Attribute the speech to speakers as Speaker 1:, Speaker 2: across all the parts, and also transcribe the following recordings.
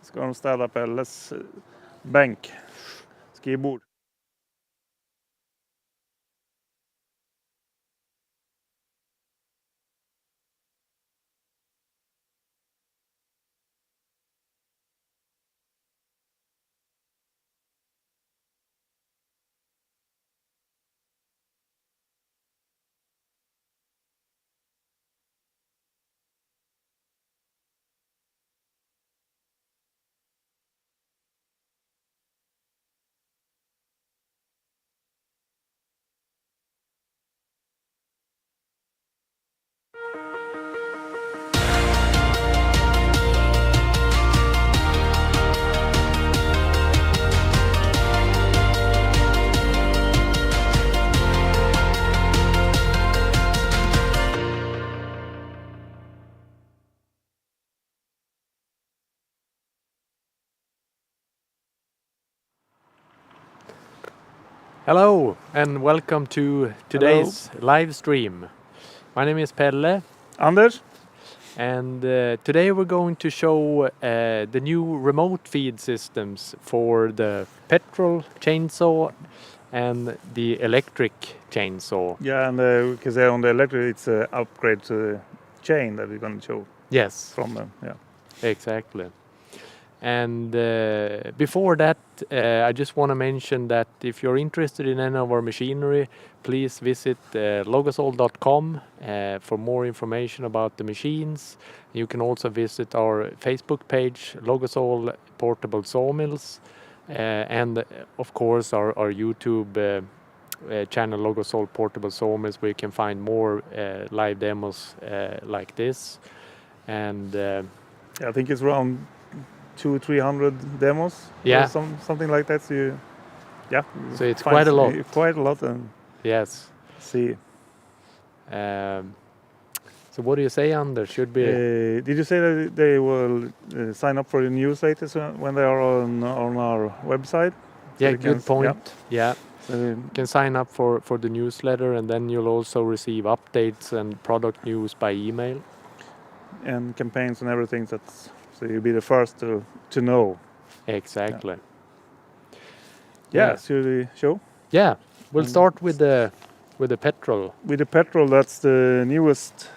Speaker 1: Ska de städa Pelles bänk, skrivbord.
Speaker 2: Hello and welcome to today's live stream. My name is Pelle.
Speaker 1: Anders?
Speaker 2: And today we're going to show the new remote feed systems for the petrol chainsaw and the electric chainsaw.
Speaker 1: Yeah, and we can say on the electric it's an upgrade to the chain that we're going to show.
Speaker 2: Yes.
Speaker 1: From them, yeah.
Speaker 2: Exactly. And before that, I just want to mention that if you're interested in any of our machinery, please visit logosol.com for more information about the machines. You can also visit our Facebook page, Logosol Portable Sawmills, and of course our YouTube channel, Logosol Portable Sawmills, where you can find more live demos like this. And
Speaker 1: yeah, I think it's around 200-300 demos,
Speaker 2: yeah,
Speaker 1: or something like that. So
Speaker 2: so it's quite a lot.
Speaker 1: Quite a lot, and
Speaker 2: yes.
Speaker 1: See.
Speaker 2: So what do you say, Anders? Should be.
Speaker 1: Did you say that they will sign up for the newsletters when they are on our website?
Speaker 2: Yeah, good point. Yeah. You can sign up for the newsletter, and then you'll also receive updates and product news by email.
Speaker 1: And campaigns and everything. So you'll be the first to know.
Speaker 2: Exactly.
Speaker 1: Yeah. Should we show?
Speaker 2: Yeah. We'll start with the petrol.
Speaker 1: With the petrol, that's the newest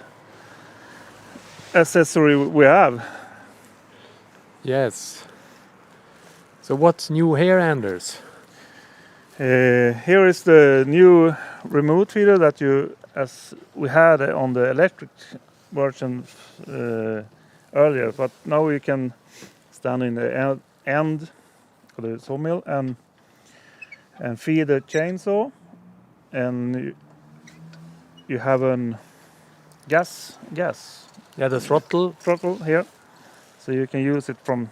Speaker 1: accessory we have.
Speaker 2: Yes. So what's new here, Anders?
Speaker 1: Here is the new remote feeder that as we had on the electric version earlier, but now you can stand in the end of the sawmill and feed the chainsaw, and you have a gas.
Speaker 2: Yeah, the throttle
Speaker 1: here, so you can use it from.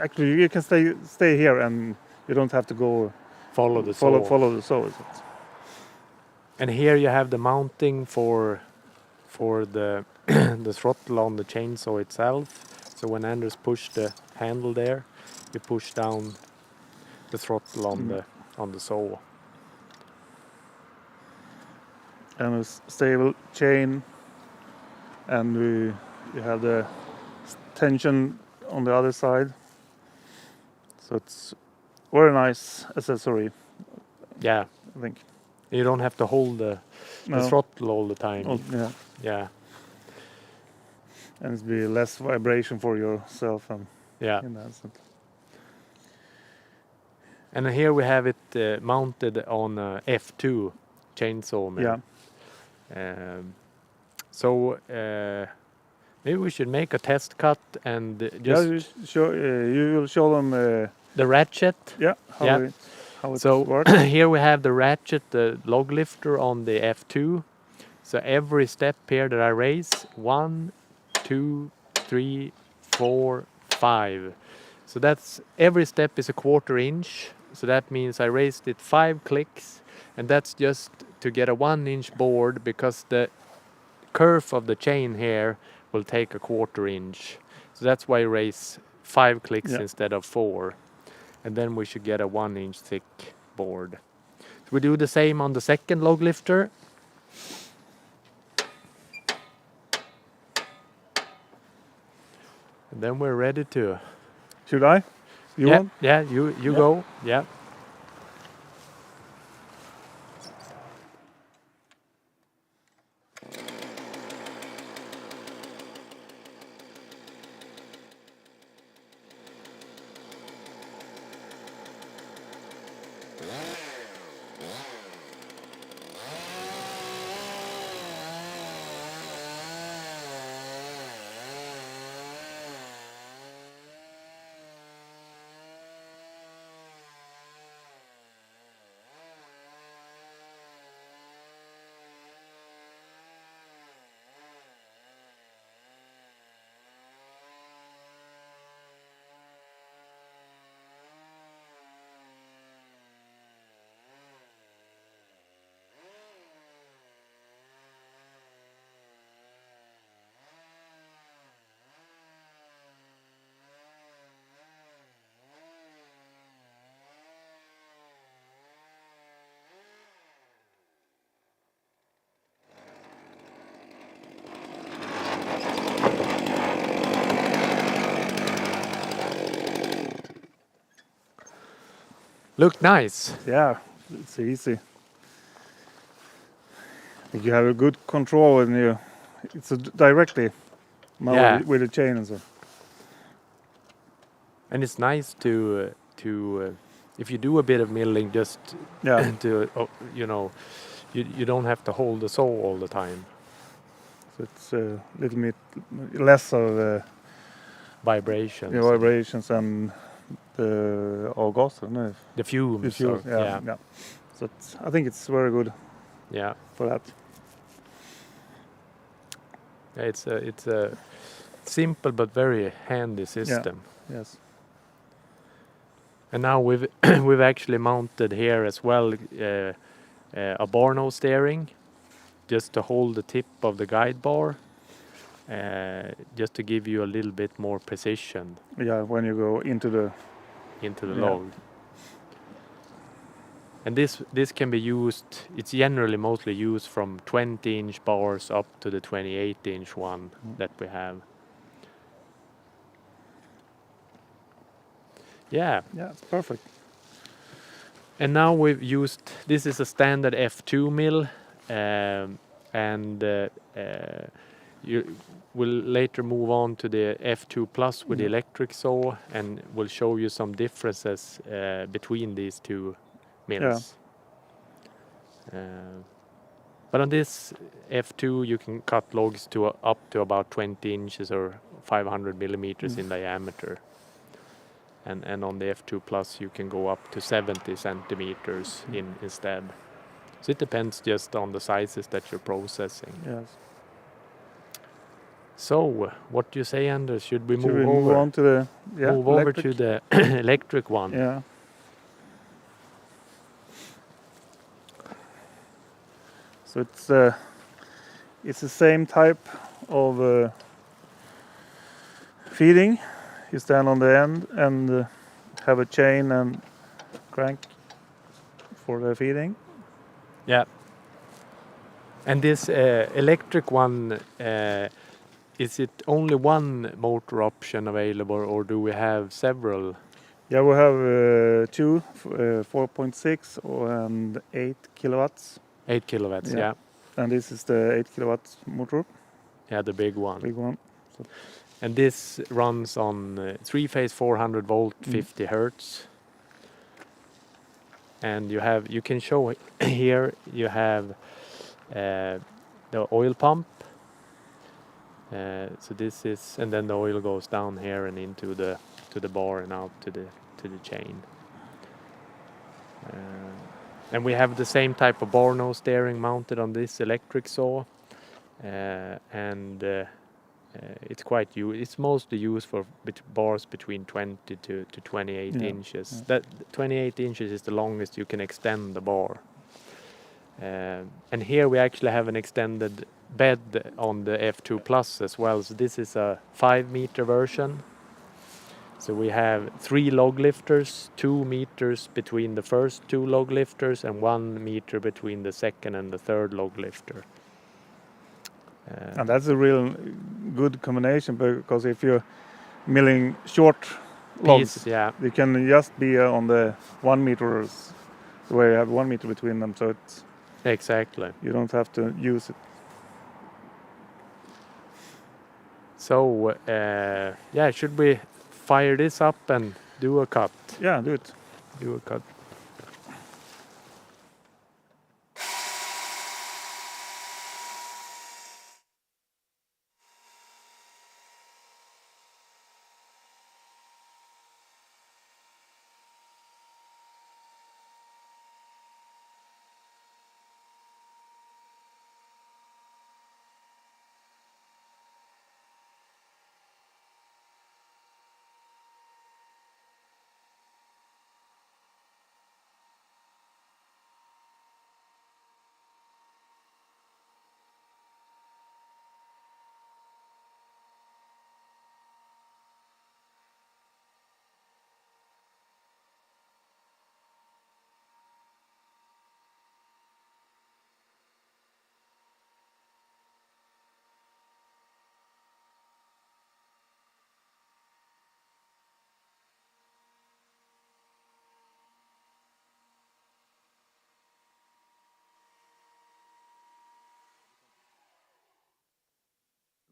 Speaker 1: Actually, you can stay here, and you don't have to go
Speaker 2: follow the
Speaker 1: saw.
Speaker 2: And here you have the mounting for the the throttle on the chainsaw itself. So when Anders push the handle there, you push down the throttle on the saw.
Speaker 1: And a stable chain, and you have the tension on the other side. So it's very nice accessory.
Speaker 2: Yeah,
Speaker 1: I think.
Speaker 2: You don't have to hold the throttle all the time. Yeah.
Speaker 1: And it'll be less vibration for yourself. And
Speaker 2: yeah. And here we have it mounted on a F2 chainsaw mill.
Speaker 1: Yeah.
Speaker 2: So maybe we should make a test cut and just
Speaker 1: you will show them
Speaker 2: the ratchet.
Speaker 1: Yeah. How it works.
Speaker 2: Here we have the ratchet, the log lifter on the F2. So every step here that I raise, 1, 2, 3, 4, 5. So that's every step is a 1/4 inch. So that means I raised it 5 clicks, and that's just to get a 1-inch board, because the curve of the chain here will take a 1/4 inch. So that's why I raise 5 clicks instead of 4. And then we should get a 1-inch thick board. So we do the same on the second log lifter. then we're ready to.
Speaker 1: Should I? You
Speaker 2: yeah,
Speaker 1: want?
Speaker 2: yeah, you
Speaker 1: Yeah.
Speaker 2: go. Yeah. Look nice.
Speaker 1: Yeah, it's easy. I think you have a good control when you. It's directly now
Speaker 2: Yeah.
Speaker 1: with the chain and so.
Speaker 2: And it's nice to if you do a bit of milling, just
Speaker 1: Yeah.
Speaker 2: to you don't have to hold the saw all the time.
Speaker 1: So it's a little bit less of
Speaker 2: Vibrations.
Speaker 1: the vibrations and the Logosol, no?
Speaker 2: The fumes.
Speaker 1: The fuel. Yeah. So I think it's very good
Speaker 2: Yeah.
Speaker 1: for that.
Speaker 2: It's a simple but very handy system.
Speaker 1: Yes.
Speaker 2: And now we've actually mounted here as well a bar nose steering, just to hold the tip of the guide bar, just to give you a little bit more precision
Speaker 1: Yeah, when you go into the.
Speaker 2: log. And this can be used. It's generally mostly used from 20-inch bars up to the 28-inch one that we have. Yeah.
Speaker 1: Yeah, it's perfect.
Speaker 2: And now we've used, this is a standard F2 mill, and you will later move on to the F2 Plus with the electric saw, and we'll show you some differences between these two mills. But on this F2 you can cut logs to up to about 20 inches or 500 millimeters in diameter. And on the F2 Plus you can go up to 70 centimeters instead. So it depends just on the sizes that you're processing.
Speaker 1: Yes.
Speaker 2: So, what do you say, Anders? Should we
Speaker 1: Should
Speaker 2: move
Speaker 1: we
Speaker 2: over?
Speaker 1: move on to the
Speaker 2: Move over to the electric one.
Speaker 1: Yeah. So it's the same type of feeding. You stand on the end and have a chain and crank for the feeding.
Speaker 2: Yeah. And this electric one, is it only one motor option available, or do we have several?
Speaker 1: Yeah, we have two, 4.6 and 8 kilowatts.
Speaker 2: 8 kilowatts, yeah.
Speaker 1: And this is the 8 kilowatts motor.
Speaker 2: Yeah, the big one.
Speaker 1: Big one. So
Speaker 2: And this runs on 3-phase 400 volt, 50 hertz. And you can show here, you have the oil pump. So this is, and then the oil goes down here and into the bar and out to the chain. And we have the same type of bar nose steering mounted on this electric saw, and it's it's mostly used for bars between 20 to 28 inches.
Speaker 1: Yeah.
Speaker 2: That 28 inches is the longest you can extend the bar. And here we actually have an extended bed on the F2 Plus as well. So this is a 5-meter version. So we have 3 log lifters, 2 meters between the first 2 log lifters and 1 meter between the second and the third log lifter.
Speaker 1: and that's a real good combination, because if you milling short logs.
Speaker 2: Piece, yeah.
Speaker 1: They can just be on the 1 meters, where you have 1 meter between them, so it's
Speaker 2: Exactly.
Speaker 1: you don't have to use it.
Speaker 2: So, yeah, should we fire this up and do a cut?
Speaker 1: Yeah, do it.
Speaker 2: Do a cut.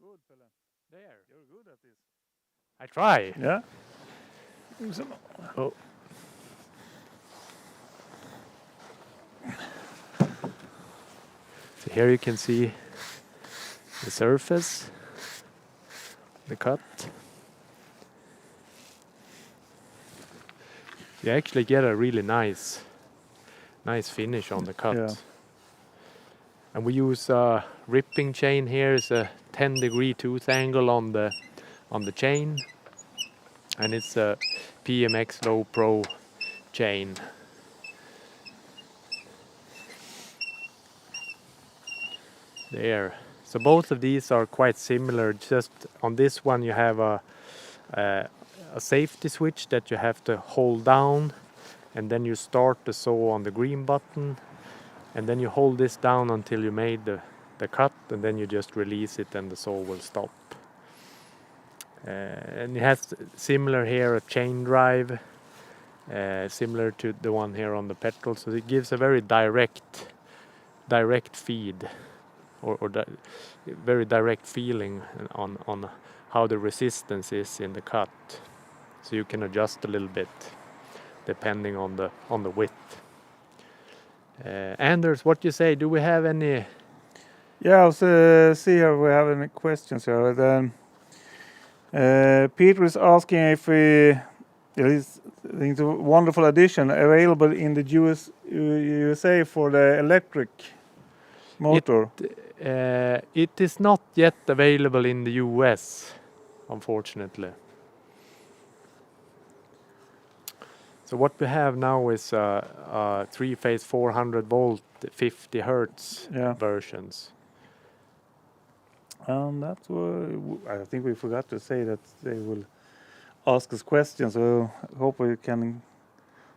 Speaker 1: Good, Pelle.
Speaker 2: There.
Speaker 1: You're good at this.
Speaker 2: I try.
Speaker 1: Yeah.
Speaker 2: Oh. So here you can see the surface, the cut. You actually get a really nice finish on the cut.
Speaker 1: Yeah.
Speaker 2: And we use a ripping chain here. It's a 10-degree tooth angle on the chain, and it's a PMX Low Pro chain. There. So both of these are quite similar. Just on this one you have a safety switch that you have to hold down, and then you start the saw on the green button, and then you hold this down until you made the cut, and then you just release it and the saw will stop. And it has similar here a chain drive, similar to the one here on the petrol, so it gives a very direct feed, or very direct feeling on how the resistance is in the cut. So you can adjust a little bit depending on the width. Anders, what do you say? Do we have any?
Speaker 1: Yeah, I'll see if we have any questions here. Then, Peter is asking if it's a wonderful addition available in the USA for the electric motor.
Speaker 2: It is not yet available in the US, unfortunately. So what we have now is a 3-phase 400 volt 50 hertz versions.
Speaker 1: And that's what I think we forgot to say, that they will ask us questions. So I hope we can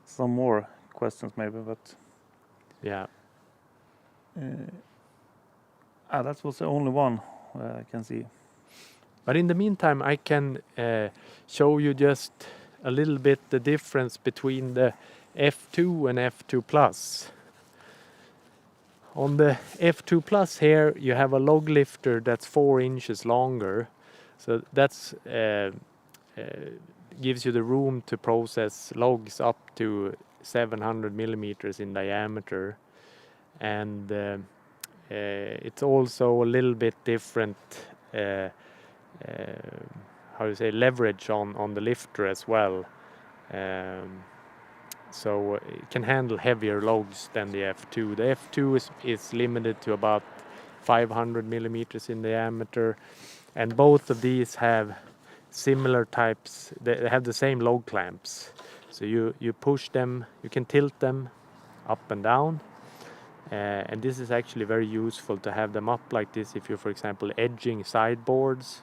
Speaker 1: some more questions maybe, but
Speaker 2: yeah.
Speaker 1: That was the only one I can see.
Speaker 2: But in the meantime, I can show you just a little bit the difference between the F2 and F2 Plus. On the F2 Plus here, you have a log lifter that's 4 inches longer. So that's gives you the room to process logs up to 700 millimeters in diameter. And it's also a little bit different how you say, leverage on the lifter as well. So it can handle heavier logs than the F2. The F2 is limited to about 500 millimeters in diameter, and both of these have similar types. They have the same log clamps. So you push them, you can tilt them up and down. And this is actually very useful to have them up like this if you're, for example, edging sideboards.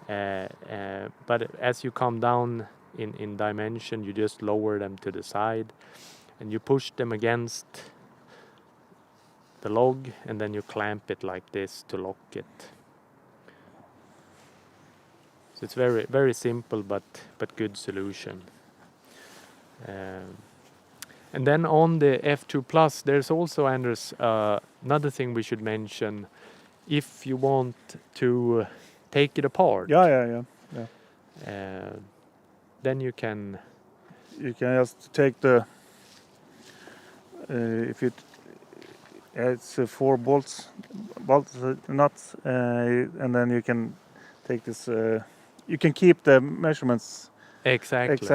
Speaker 2: But as you come down in dimension, you just lower them to the side and you push them against the log, and then you clamp it like this to lock it. So it's very very simple but good solution. And then on the F2 Plus, there's also, Anders, another thing we should mention. If you want to take it apart,
Speaker 1: Yeah.
Speaker 2: then you can.
Speaker 1: You can just take the if it it's 4 bolts nuts, and then you can take this. You can keep the measurements
Speaker 2: Exactly.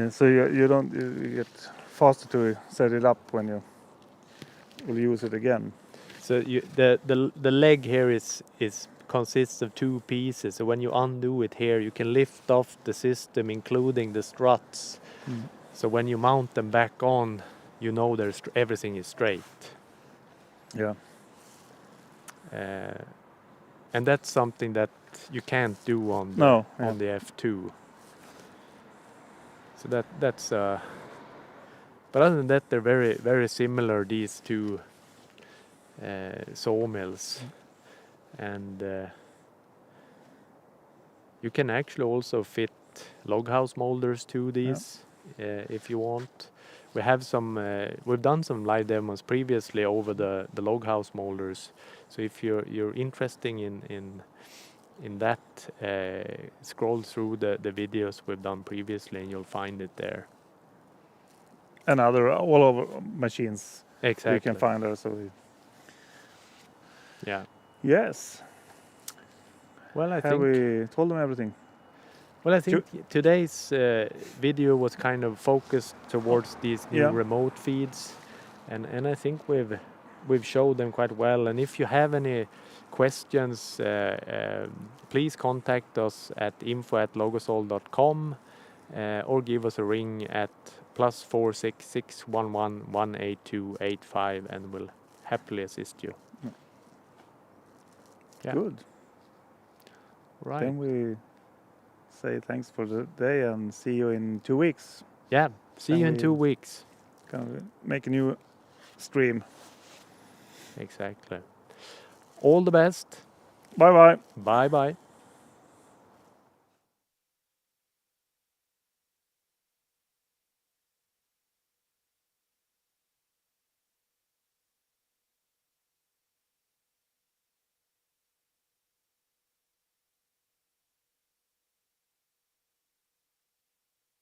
Speaker 1: so you don't you get faster to set it up when you will use it again.
Speaker 2: So the leg here is consists of 2 pieces. So when you undo it here, you can lift off the system, including the struts. So when you mount them back on, you know everything is straight.
Speaker 1: Yeah.
Speaker 2: And that's something that you can't do on the F2. So that's but other than that, they're very very similar, these two Sawmills. And you can actually also fit log house molders to these if you want. We have some. We've done some live demos previously over the log house molders. So if you're interested in that, scroll through the videos we've done previously, and you'll find it there.
Speaker 1: And other all over machines.
Speaker 2: Exactly.
Speaker 1: You can find there. So
Speaker 2: yeah.
Speaker 1: Yes.
Speaker 2: Well, I
Speaker 1: have
Speaker 2: think
Speaker 1: we told them everything?
Speaker 2: Well, I think today's video was kind of focused towards these new remote feeds, and I think we've showed them quite well. And if you have any questions, please contact us at info@logosol.com or give us a ring at +466 11 18285, and we'll happily assist you. Yeah.
Speaker 1: Good.
Speaker 2: Right.
Speaker 1: Then we say thanks for the day and see you in 2 weeks.
Speaker 2: Yeah, see you in 2 weeks.
Speaker 1: Gonna make a new stream.
Speaker 2: Exactly. All the best.
Speaker 1: Bye bye.
Speaker 2: Bye bye.